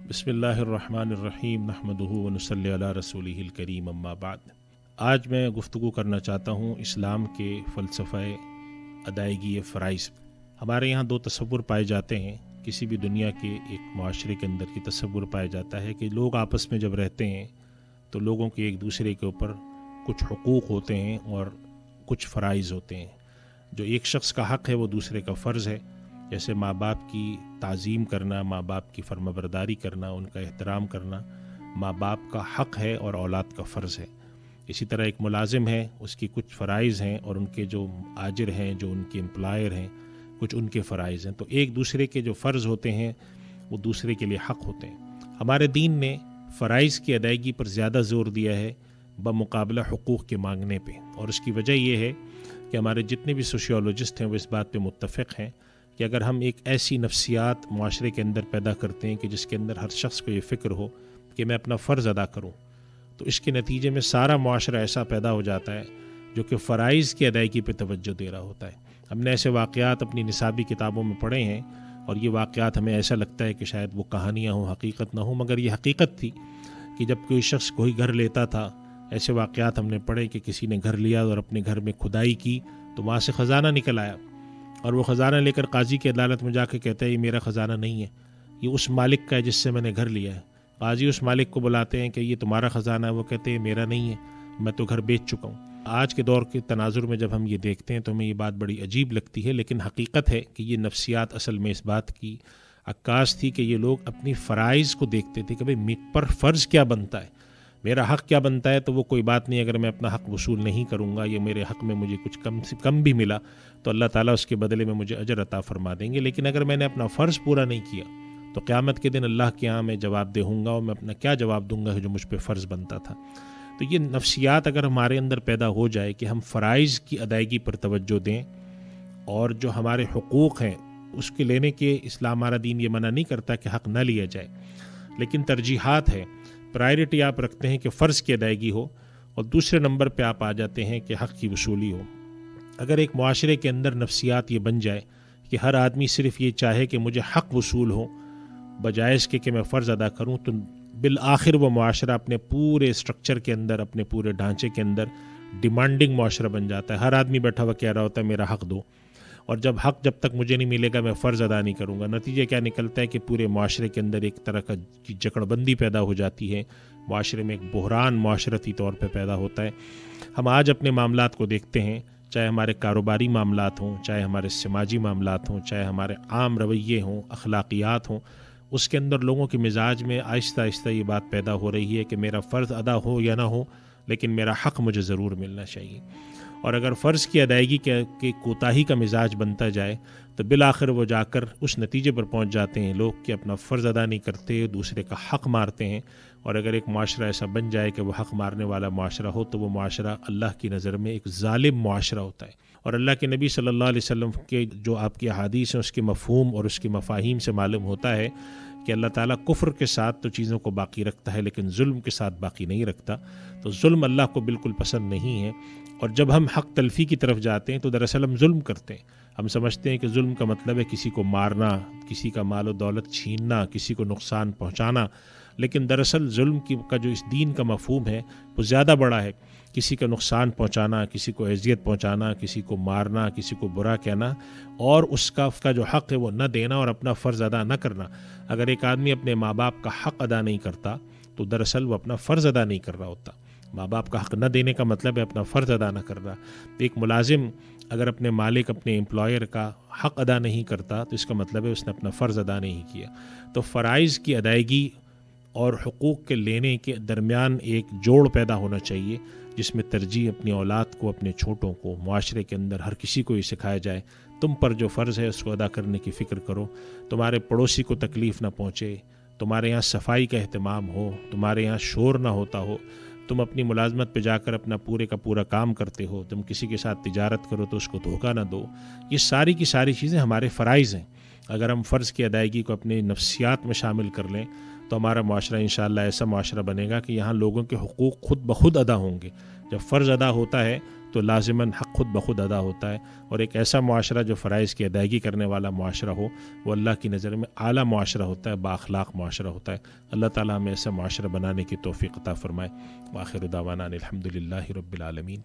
بسم اللہ الرحمن الرحیم نحمدہ ونصلی علی رسولہ الکریم اما بعد۔ آج میں گفتگو کرنا چاہتا ہوں اسلام کے فلسفہ ادائیگی فرائض۔ ہمارے یہاں دو تصور پائے جاتے ہیں، کسی بھی دنیا کے ایک معاشرے کے اندر کی تصور پایا جاتا ہے کہ لوگ آپس میں جب رہتے ہیں تو لوگوں کے ایک دوسرے کے اوپر کچھ حقوق ہوتے ہیں اور کچھ فرائض ہوتے ہیں۔ جو ایک شخص کا حق ہے وہ دوسرے کا فرض ہے، جیسے ماں باپ کی تعظیم کرنا، ماں باپ کی فرمانبرداری کرنا، ان کا احترام کرنا ماں باپ کا حق ہے اور اولاد کا فرض ہے۔ اسی طرح ایک ملازم ہے، اس کی کچھ فرائض ہیں اور ان کے جو آجر ہیں، جو ان کے امپلائر ہیں، کچھ ان کے فرائض ہیں۔ تو ایک دوسرے کے جو فرض ہوتے ہیں وہ دوسرے کے لیے حق ہوتے ہیں۔ ہمارے دین نے فرائض کی ادائیگی پر زیادہ زور دیا ہے بمقابلہ حقوق کے مانگنے پہ، اور اس کی وجہ یہ ہے کہ ہمارے جتنے بھی سوشیولوجسٹ ہیں وہ اس بات پہ متفق ہیں کہ اگر ہم ایک ایسی نفسیات معاشرے کے اندر پیدا کرتے ہیں کہ جس کے اندر ہر شخص کو یہ فکر ہو کہ میں اپنا فرض ادا کروں، تو اس کے نتیجے میں سارا معاشرہ ایسا پیدا ہو جاتا ہے جو کہ فرائض کی ادائیگی پہ توجہ دے رہا ہوتا ہے۔ ہم نے ایسے واقعات اپنی نصابی کتابوں میں پڑھے ہیں، اور یہ واقعات ہمیں ایسا لگتا ہے کہ شاید وہ کہانیاں ہوں، حقیقت نہ ہوں، مگر یہ حقیقت تھی کہ جب کوئی شخص کوئی گھر لیتا تھا، ایسے واقعات ہم نے پڑھے کہ کسی نے گھر لیا اور اپنے گھر میں کھدائی کی تو وہاں سے خزانہ نکل آیا، اور وہ خزانہ لے کر قاضی کی عدالت میں جا کے کہتا ہے یہ میرا خزانہ نہیں ہے، یہ اس مالک کا ہے جس سے میں نے گھر لیا ہے۔ قاضی اس مالک کو بلاتے ہیں کہ یہ تمہارا خزانہ ہے، وہ کہتے ہیں میرا نہیں ہے، میں تو گھر بیچ چکا ہوں۔ آج کے دور کے تناظر میں جب ہم یہ دیکھتے ہیں تو ہمیں یہ بات بڑی عجیب لگتی ہے، لیکن حقیقت ہے کہ یہ نفسیات اصل میں اس بات کی عکاس تھی کہ یہ لوگ اپنی فرائض کو دیکھتے تھے کہ بھئی مجھ پر فرض کیا بنتا ہے، میرا حق کیا بنتا ہے، تو وہ کوئی بات نہیں، اگر میں اپنا حق وصول نہیں کروں گا یا میرے حق میں مجھے کچھ کم سے کم بھی ملا تو اللہ تعالیٰ اس کے بدلے میں مجھے اجر عطا فرما دیں گے، لیکن اگر میں نے اپنا فرض پورا نہیں کیا تو قیامت کے دن اللہ کے ہاں میں جواب دہ ہوں گا، اور میں اپنا کیا جواب دوں گا جو مجھ پہ فرض بنتا تھا۔ تو یہ نفسیات اگر ہمارے اندر پیدا ہو جائے کہ ہم فرائض کی ادائیگی پر توجہ دیں، اور جو ہمارے حقوق ہیں اس کے لینے کے، اسلام ہمارا دین یہ منع نہیں کرتا کہ حق نہ لیا جائے، لیکن ترجیحات ہے، پرائرٹی آپ رکھتے ہیں کہ فرض کی ادائیگی ہو، اور دوسرے نمبر پہ آپ آ جاتے ہیں کہ حق کی وصولی ہو۔ اگر ایک معاشرے کے اندر نفسیات یہ بن جائے کہ ہر آدمی صرف یہ چاہے کہ مجھے حق وصول ہو بجائے اس کے کہ میں فرض ادا کروں، تو بالآخر وہ معاشرہ اپنے پورے اسٹرکچر کے اندر، اپنے پورے ڈھانچے کے اندر ڈیمانڈنگ معاشرہ بن جاتا ہے۔ ہر آدمی بیٹھا ہوا کہہ رہا ہوتا ہے میرا حق دو، اور جب تک مجھے نہیں ملے گا میں فرض ادا نہیں کروں گا۔ نتیجہ کیا نکلتا ہے کہ پورے معاشرے کے اندر ایک طرح کا جکڑ بندی پیدا ہو جاتی ہے، معاشرے میں ایک بحران معاشرتی طور پہ پیدا ہوتا ہے۔ ہم آج اپنے معاملات کو دیکھتے ہیں، چاہے ہمارے کاروباری معاملات ہوں، چاہے ہمارے سماجی معاملات ہوں، چاہے ہمارے عام رویے ہوں، اخلاقیات ہوں، اس کے اندر لوگوں کے مزاج میں آہستہ آہستہ یہ بات پیدا ہو رہی ہے کہ میرا فرض ادا ہو یا نہ ہو، لیکن میرا حق مجھے ضرور ملنا چاہیے۔ اور اگر فرض کی ادائیگی کے کوتاہی کا مزاج بنتا جائے تو بالآخر وہ جا کر اس نتیجے پر پہنچ جاتے ہیں لوگ کہ اپنا فرض ادا نہیں کرتے، دوسرے کا حق مارتے ہیں۔ اور اگر ایک معاشرہ ایسا بن جائے کہ وہ حق مارنے والا معاشرہ ہو تو وہ معاشرہ اللہ کی نظر میں ایک ظالم معاشرہ ہوتا ہے۔ اور اللہ کے نبی صلی اللہ علیہ وسلم کے جو آپ کی احادیث ہیں اس کے مفہوم اور اس کے مفاہیم سے معلوم ہوتا ہے کہ اللہ تعالیٰ کفر کے ساتھ تو چیزوں کو باقی رکھتا ہے لیکن ظلم کے ساتھ باقی نہیں رکھتا۔ تو ظلم اللہ کو بالکل پسند نہیں ہے، اور جب ہم حق تلفی کی طرف جاتے ہیں تو دراصل ہم ظلم کرتے ہیں۔ ہم سمجھتے ہیں کہ ظلم کا مطلب ہے کسی کو مارنا، کسی کا مال و دولت چھیننا، کسی کو نقصان پہنچانا، لیکن دراصل ظلم کا جو اس دین کا مفہوم ہے وہ زیادہ بڑا ہے۔ کسی کا نقصان پہنچانا، کسی کو اذیت پہنچانا، کسی کو مارنا، کسی کو برا کہنا، اور اس کا جو حق ہے وہ نہ دینا اور اپنا فرض ادا نہ کرنا۔ اگر ایک آدمی اپنے ماں باپ کا حق ادا نہیں کرتا تو دراصل وہ اپنا فرض ادا نہیں کر رہا ہوتا۔ ماں باپ کا حق نہ دینے کا مطلب ہے اپنا فرض ادا نہ کر رہا۔ ایک ملازم اگر اپنے مالک، اپنے امپلائر کا حق ادا نہیں کرتا تو اس کا مطلب ہے اس نے اپنا فرض ادا نہیں کیا۔ تو فرائض کی ادائیگی اور حقوق کے لینے کے درمیان ایک جوڑ پیدا ہونا چاہیے، جس میں ترجیح اپنی اولاد کو، اپنے چھوٹوں کو، معاشرے کے اندر ہر کسی کو یہ سکھایا جائے تم پر جو فرض ہے اس کو ادا کرنے کی فکر کرو، تمہارے پڑوسی کو تکلیف نہ پہنچے، تمہارے یہاں صفائی کا اہتمام ہو، تمہارے یہاں شور نہ ہوتا ہو، تم اپنی ملازمت پہ جا کر اپنا پورے کا پورا کام کرتے ہو، تم کسی کے ساتھ تجارت کرو تو اس کو دھوکہ نہ دو۔ یہ ساری کی ساری چیزیں ہمارے فرائض ہیں۔ اگر ہم فرض کی ادائیگی کو اپنے نفسیات میں شامل کر لیں تو ہمارا معاشرہ انشاءاللہ ایسا معاشرہ بنے گا کہ یہاں لوگوں کے حقوق خود بخود ادا ہوں گے۔ جب فرض ادا ہوتا ہے تو لازماً حق خود بخود ادا ہوتا ہے، اور ایک ایسا معاشرہ جو فرائض کی ادائیگی کرنے والا معاشرہ ہو وہ اللہ کی نظر میں اعلیٰ معاشرہ ہوتا ہے، بااخلاق معاشرہ ہوتا ہے۔ اللہ تعالیٰ ہمیں ایسا معاشرہ بنانے کی توفیق عطا فرمائے۔ وآخر دعوانا الحمد للہ رب العالمین۔